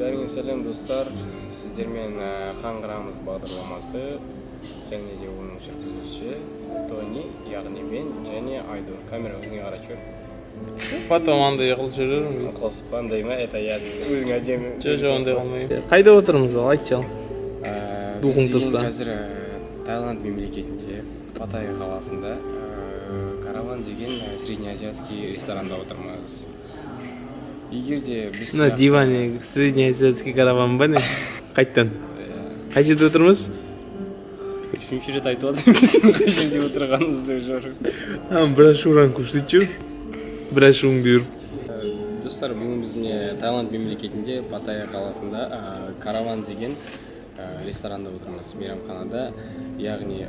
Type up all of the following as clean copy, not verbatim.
Бәріңе сәлем достар. Сіздермен қаңғырамыз бағдарламасы және де оның жүргізушісі Тони, яғни мен және Айдор. Камера өзіңе қарап жүр. Потом андай қылып жүрермін. Қосып андай ма? Это я өзің әдемі. Жоқ, ондай қылмаймын. Қайда отырмыз ал, айтшы ал. Духың тұрса. Қазір Таиланд мемлекетінде, Паттайя қаласында Караван деген среднеазиатский ресторанда отырмыз. Егер де біз На диване среднеазиатский караван ба не? Қайттан? Қай жерде отырмыз? Үшінші рет айтып отырмыз, қай жерде отырғанымызды уже. Брошюраны көрсетші. Брошюраңды беріп. Достар, бүгін бізде Таиланд мемлекетінде Паттайя қаласында Караван деген ресторанда отырмыз, мейрамханада. Яғни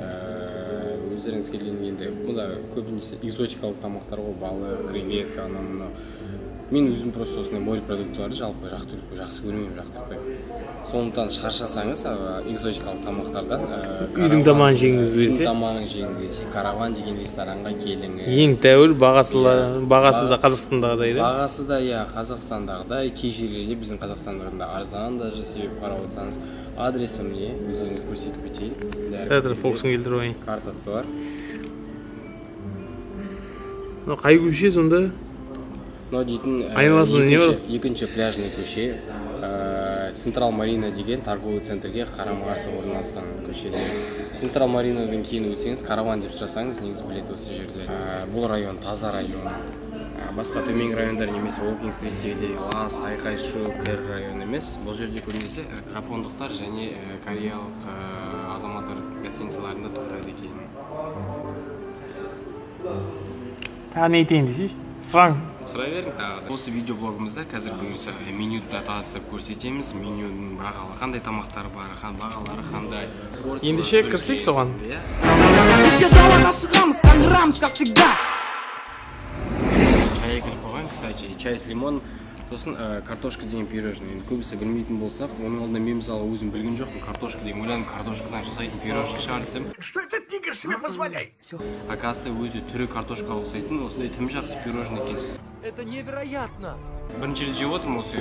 өздеріңіз келген енді бұнда көбінесе экзотикалық тамақтар ғой, балық, креветка, анау. Мен өзім просто осындай морепродуктыларды жалпы жақсы көрмеймін, жақтыртпаймын. Сондықтан шаршасаңыз экзотикалық тамақтардан үйдің тамағын жеңіңіз келсе, Караван деген ресторанға келіңіз. Ең тәуір, бағасы да Қазақстандағыдай да. Бағасы да Қазақстандағыдай, кей жерлерде біздің Қазақстандағында арзан даже, себеп қарап отырсаңыз. Адресім не? Өзіңіз көрсетіп өтейін. Тәтір фокусын келтіріп ойын. Картасы бар. Қай көше сонда? Айналасында не бар? Екінші пляжный көше. Централ Марина деген торговый центрге қарама-қарсы орналасқан көшеде. Централ Маринадан кейін өтсеңіз, Караван деп сұрасаңыз, негізі біледі осы жерде. Бұл район таза район. Басқа төменгі райондар немесе Уолкинг-стриттегідей лас, айқай-шу, кір район емес. Бұл жерде көбінесе жапондықтар және кореялық азаматтар гостиницаларында тоқтайды екен. Тағы не етейін десейші? Сұрай берің тағы. Осы видеоблогымызда қазір бұйырса менюді таныстырып көрсетеміз. Менюдің бағалы қандай тамақтары бар, бағалары қандай. Ендеше кірсек соған. Чай келіп қойған, кстати, чай с лимон. Сосын картошка деген пирожный. Енді көбісі білмейтін болсақ, оның алдында мен мысалы өзім білген жоқпын. Картошка деген ойланып, картошкадан жасайтын пирожный шығар десем. Что этот нигер себе позволяет? Оказывается, өзі түрі картошкаға ұқсайтын, осындай тым жақсы пирожный екен. Это невероятно. Бірінші рет жеп отырмын осы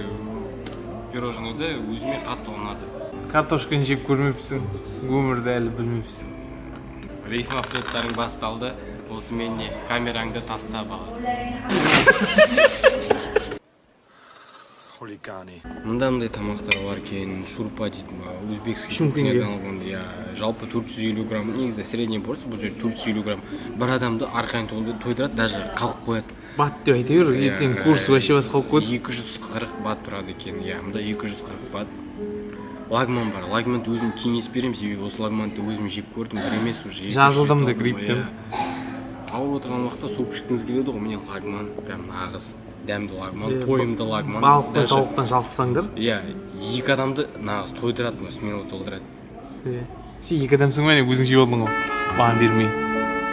пирожныйды, өзіме қатты ұнады. Картошканы жеп көрмепсің, өмірді әлі білмепсің. Рейф-мафлеттарың басталды, осы менне камераңды таста бала. Мұндай тамақтар бар екен, шурпа дейді ма, өзбекский кухнядан алған, жалпы 450 грамм, негізі средний порция, бұл жерде 450 грамм. Бір адамды арқайын тойдырады, даже қалып қояды. Бат деп айта бер, ертең курс вообще басқа болып қойды. 240 бат тұрады екен, мұнда 240 бат. Лагман бар, лагманды өзім кеңес берем, себебі осы лагманды өзім жеп көрдім, бір емес уже. Жазылдым да грипптен. Ауыр отырған уақытта суп ішкіңіз келеді ғой, міне лагман, прям нағыз. Дәмді лагман, тойымды лагман. Балық пен тауықтан жалқысаңдар. Екі адамды нағыз тойдырады, смело толдырады. Сен екі адамсың ба, өзің жеп алдың ғой, маған бермей.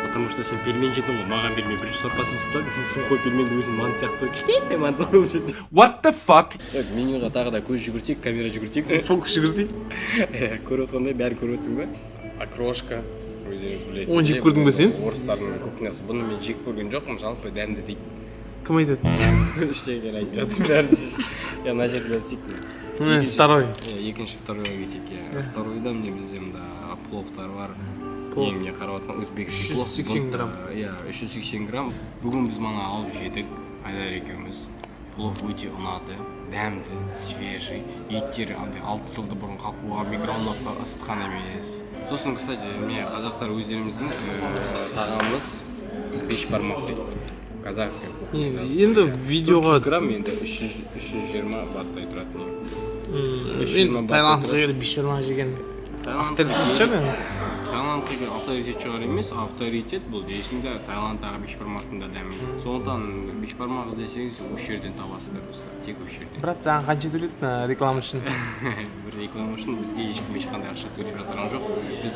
Потому что сен пельмен жедің ғой, маған бермей. Бірінші сорпасын ұстап, сен қой пельменді өзің мант сияқты кішкентай мант болып жүрді. What the fuck? Менюға тағы да көз жүгіртейік, камера жүгіртейік. Фокус жүгіртейік. Көріп отқандай, бәрін көріп отырсың ба? Окрошка, өздеріңіз білетін. Оны жеп көрдің бе сен? Орыстардың кухнясы. Бұны мен жеп көрген жоқпын, жалпы дәмді дейді. Кім айтады? Іштеген айтып жатыр бәрі. Мына жерде айтсек. Второй. Второйға кетейік. Второйда міне бізде мында пловтар бар. Ең мен қарап жатқан өзбекский плов. 380 грамм. 380 грамм. Бүгін біз мана алып жедік. Айдар екеуміз. Плов өте ұнады, дәмді, свежий. Еттері андай 6 жылды бұрын қалып қойған микроволновка ысытқан емес. Сосын, кстати, қазақтар өздеріміздің тағамымыз бешбармақ дейді. Казахская кухня. Енді видеоға 300 грамм, енді 320 баттай тұрады. Енді Таиландға келіп бешбармақ жеген Таиландқа келіп авторитет шығар емес, авторитет бұл дейсіңді Таиландтағы бешбармақтың да дәмі. Сондықтан бешбармақ іздесеңіз осы жерден табасыздар, тек осы жерден. Брат, саған қанша төледі реклама үшін? Бір реклама үшін бізге ешқандай ақша төлеп жатырған жоқ. Біз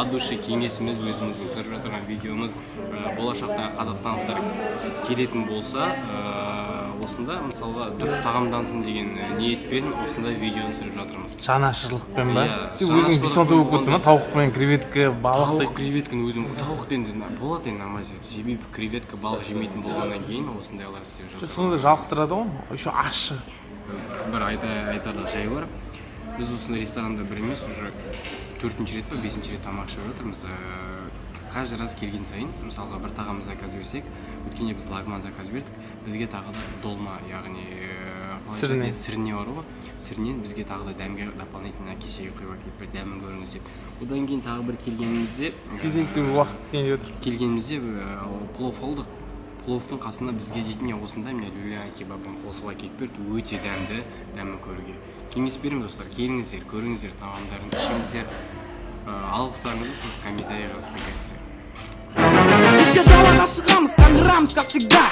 от души кеңесіміз, өзіміздің түсіріп жатырған видеомыз болашақта қазақстандықтар келетін болса, осында мысалға дұрыс тағамдансын деген ниетпен осында видеоны түсіріп жатырмыз. Жанашырлықпен ба? Иә, Сен өзің бесонта болып кеттің ба? Тауық пен креветка, балық Тауық креветканы өзім тауық енді болады енді нормально жемей креветка балық жемейтін болғаннан кейін осындайлар істеп жатыр. сонда жалықтырады ғой. Еще ащы. Бір айтарлық жай бар. Біз осындай ресторанда бір емес уже 4-ші рет па 5-ші рет тамақ ішіп жатырмыз. Каждый раз келген сайын, мысалға бір тағам заказ берсек, өткенде біз лагман заказ бердік, бізге тағы да долма, яғни сірне бар ғой. Сірнен бізге тағы да дәмге дополнительно кесеге құйып әкеліп бір дәмін көріңіз деп. Одан кейін тағы бір кезекті уақыт келіп отыр. келгенімізде плов алдық. Пловтың қасында бізге дейтін осында міне люля кебабын қосып әкеліп берді, өте дәмді, дәмін көруге. Кеңес беремін достар, келіңіздер, көріңіздер, тағамдарын ішіңіздер. Алғыстарыңызды сосын комментарий жазып бересіздер. Ішке далаға шығамыз, таңырамыз, как всегда.